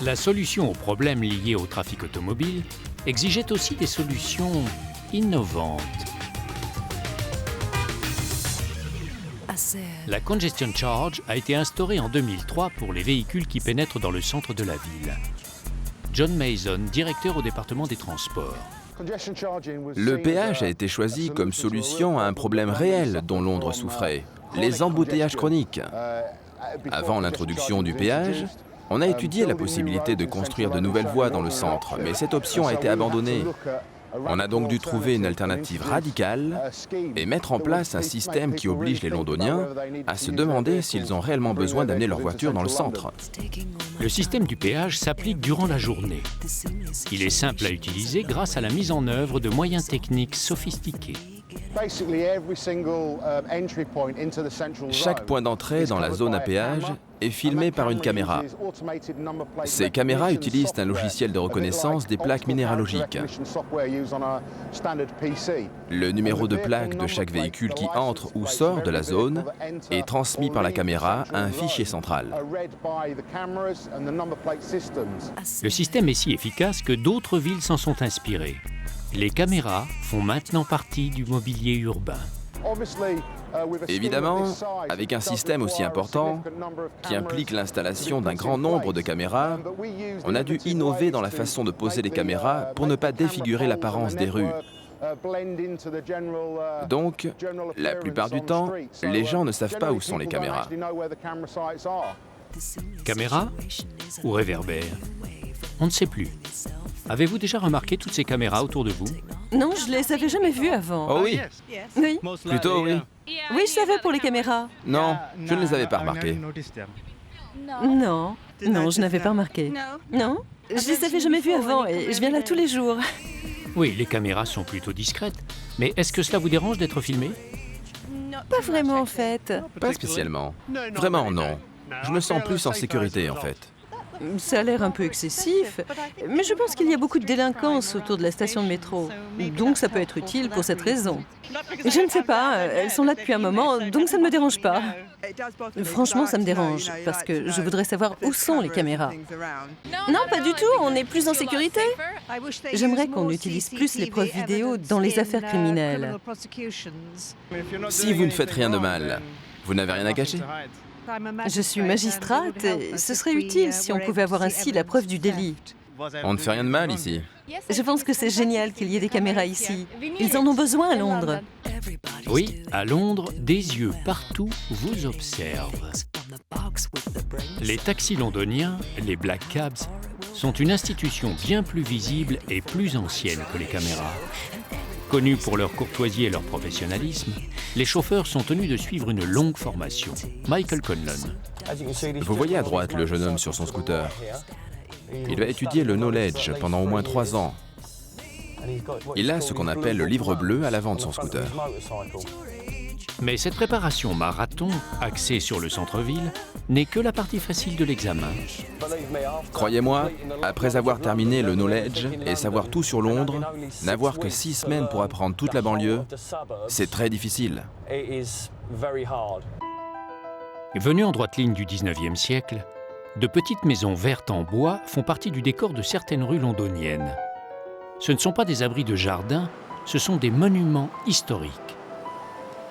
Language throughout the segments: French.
La solution aux problèmes liés au trafic automobile exigeait aussi des solutions innovantes. La Congestion Charge a été instaurée en 2003 pour les véhicules qui pénètrent dans le centre de la ville. John Mason, directeur au département des transports. Le péage a été choisi comme solution à un problème réel dont Londres souffrait, les embouteillages chroniques. Avant l'introduction du péage, on a étudié la possibilité de construire de nouvelles voies dans le centre, mais cette option a été abandonnée. On a donc dû trouver une alternative radicale et mettre en place un système qui oblige les Londoniens à se demander s'ils ont réellement besoin d'amener leur voiture dans le centre. Le système du péage s'applique durant la journée. Il est simple à utiliser grâce à la mise en œuvre de moyens techniques sophistiqués. Chaque point d'entrée dans la zone à péage est filmé par une caméra. Ces caméras utilisent un logiciel de reconnaissance des plaques minéralogiques. Le numéro de plaque de chaque véhicule qui entre ou sort de la zone est transmis par la caméra à un fichier central. Le système est si efficace que d'autres villes s'en sont inspirées. Les caméras font maintenant partie du mobilier urbain. Évidemment, avec un système aussi important, qui implique l'installation d'un grand nombre de caméras, on a dû innover dans la façon de poser les caméras pour ne pas défigurer l'apparence des rues. Donc, la plupart du temps, les gens ne savent pas où sont les caméras. Caméra ou réverbère? On ne sait plus. Avez-vous déjà remarqué toutes ces caméras autour de vous? Non, je les avais jamais vues avant. Oh oui, Oui, plutôt oui. oui, je savais pour les caméras. Non, je ne les avais pas remarquées. Non, non, je n'avais pas remarqué. Non, je les avais jamais vues avant et je viens là tous les jours. Oui, les caméras sont plutôt discrètes. Mais est-ce que cela vous dérange d'être filmé? Pas vraiment en fait. Pas spécialement. Vraiment non. Je me sens plus en sécurité en fait. Ça a l'air un peu excessif, mais je pense qu'il y a beaucoup de délinquance autour de la station de métro. Donc ça peut être utile pour cette raison. Je ne sais pas, elles sont là depuis un moment, donc ça ne me dérange pas. Franchement, ça me dérange, parce que je voudrais savoir où sont les caméras. Non, pas du tout, on est plus en sécurité. J'aimerais qu'on utilise plus les preuves vidéo dans les affaires criminelles. Si vous ne faites rien de mal, vous n'avez rien à cacher? Je suis magistrate et ce serait utile si on pouvait avoir ainsi la preuve du délit. On ne fait rien de mal ici. Je pense que c'est génial qu'il y ait des caméras ici. Ils en ont besoin à Londres. Oui, à Londres, des yeux partout vous observent. Les taxis londoniens, les Black Cabs, sont une institution bien plus visible et plus ancienne que les caméras. Connus pour leur courtoisie et leur professionnalisme, les chauffeurs sont tenus de suivre une longue formation. Michael Conlon. Vous voyez à droite le jeune homme sur son scooter. Il va étudier le knowledge pendant au moins 3 ans. Il a ce qu'on appelle le livre bleu à l'avant de son scooter. Mais cette préparation marathon, axée sur le centre-ville, n'est que la partie facile de l'examen. Croyez-moi, après avoir terminé le knowledge et savoir tout sur Londres, n'avoir que 6 semaines pour apprendre toute la banlieue, c'est très difficile. Venus en droite ligne du 19e siècle, de petites maisons vertes en bois font partie du décor de certaines rues londoniennes. Ce ne sont pas des abris de jardin, ce sont des monuments historiques.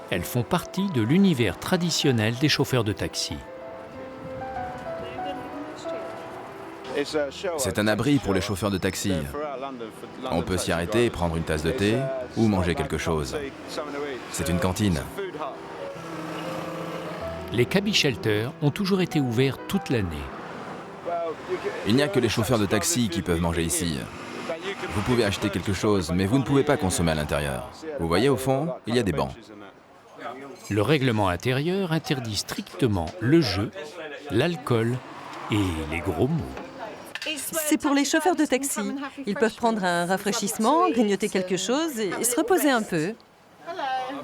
Elles font partie de l'univers traditionnel des chauffeurs de taxi. C'est un abri pour les chauffeurs de taxi. On peut s'y arrêter et prendre une tasse de thé ou manger quelque chose. C'est une cantine. Les cabby shelters ont toujours été ouverts toute l'année. Il n'y a que les chauffeurs de taxi qui peuvent manger ici. Vous pouvez acheter quelque chose, mais vous ne pouvez pas consommer à l'intérieur. Vous voyez au fond, il y a des bancs. Le règlement intérieur interdit strictement le jeu, l'alcool et les gros mots. C'est pour les chauffeurs de taxi. Ils peuvent prendre un rafraîchissement, grignoter quelque chose et se reposer un peu.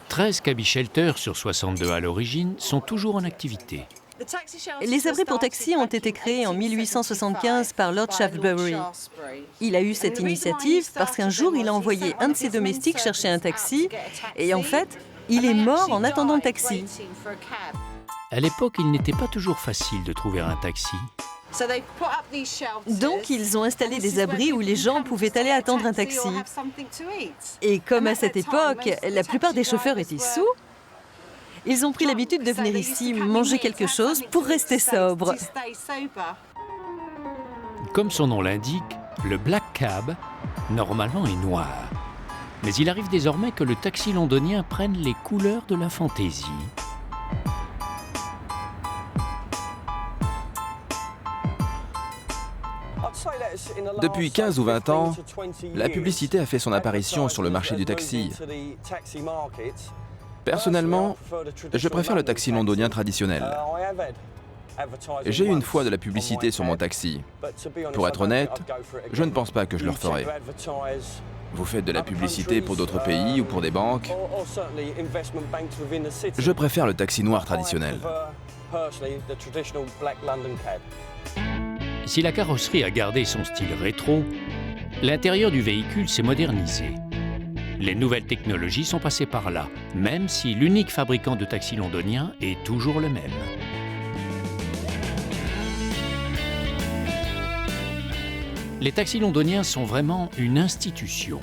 13 cabby shelters sur 62 à l'origine sont toujours en activité. Les abris pour taxi ont été créés en 1875 par Lord Shaftesbury. Il a eu cette initiative parce qu'un jour, il a envoyé un de ses domestiques chercher un taxi et en fait, il est mort en attendant le taxi. À l'époque, il n'était pas toujours facile de trouver un taxi. Donc, ils ont installé des abris où les gens pouvaient aller attendre un taxi. Et comme à cette époque, la plupart des chauffeurs étaient sous, ils ont pris l'habitude de venir ici manger quelque chose pour rester sobres. Comme son nom l'indique, le Black Cab, normalement, est noir. Mais il arrive désormais que le taxi londonien prenne les couleurs de la fantaisie. Depuis 15 ou 20 ans, la publicité a fait son apparition sur le marché du taxi. Personnellement, je préfère le taxi londonien traditionnel. J'ai eu une fois de la publicité sur mon taxi. Pour être honnête, je ne pense pas que je le referai. Vous faites de la publicité pour d'autres pays ou pour des banques. Je préfère le taxi noir traditionnel. Si la carrosserie a gardé son style rétro, l'intérieur du véhicule s'est modernisé. Les nouvelles technologies sont passées par là, même si l'unique fabricant de taxis londonien est toujours le même. Les taxis londoniens sont vraiment une institution.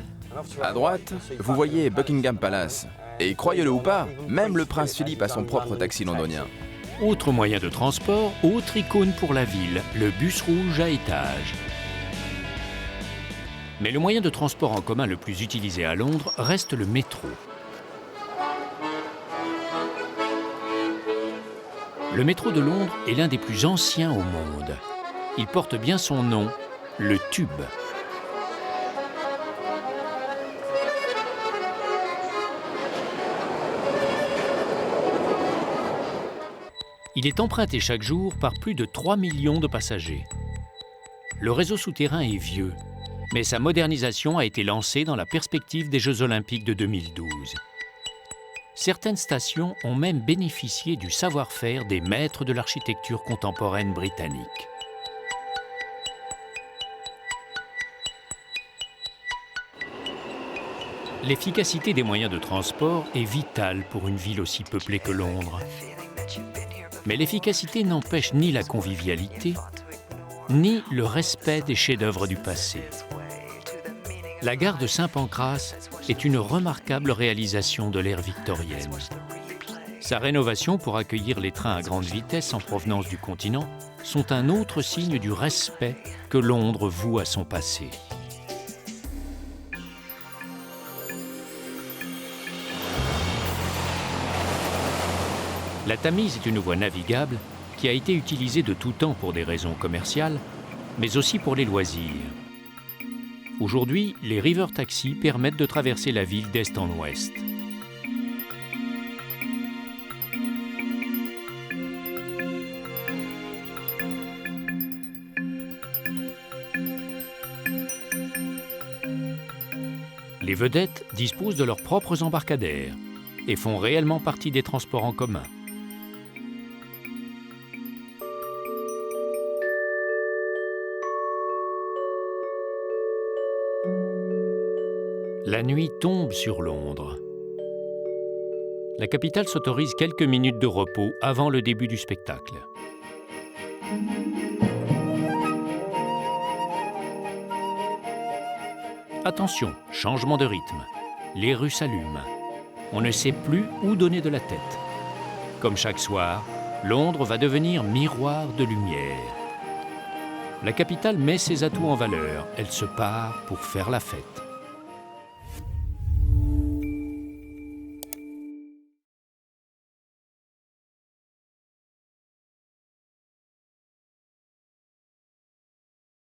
À droite, vous voyez Buckingham Palace. Et croyez-le ou pas, même le prince Philippe a son propre taxi londonien. Autre moyen de transport, autre icône pour la ville, le bus rouge à étages. Mais le moyen de transport en commun le plus utilisé à Londres reste le métro. Le métro de Londres est l'un des plus anciens au monde. Il porte bien son nom, le Tube. Il est emprunté chaque jour par plus de 3 millions de passagers. Le réseau souterrain est vieux, mais sa modernisation a été lancée dans la perspective des Jeux Olympiques de 2012. Certaines stations ont même bénéficié du savoir-faire des maîtres de l'architecture contemporaine britannique. L'efficacité des moyens de transport est vitale pour une ville aussi peuplée que Londres. Mais l'efficacité n'empêche ni la convivialité, ni le respect des chefs-d'œuvre du passé. La gare de Saint-Pancrace est une remarquable réalisation de l'ère victorienne. Sa rénovation pour accueillir les trains à grande vitesse en provenance du continent sont un autre signe du respect que Londres voue à son passé. La Tamise est une voie navigable qui a été utilisée de tout temps pour des raisons commerciales, mais aussi pour les loisirs. Aujourd'hui, les river taxis permettent de traverser la ville d'est en ouest. Les vedettes disposent de leurs propres embarcadères et font réellement partie des transports en commun. La nuit tombe sur Londres. La capitale s'autorise quelques minutes de repos avant le début du spectacle. Attention, changement de rythme. Les rues s'allument. On ne sait plus où donner de la tête. Comme chaque soir, Londres va devenir miroir de lumière. La capitale met ses atouts en valeur. Elle se part pour faire la fête.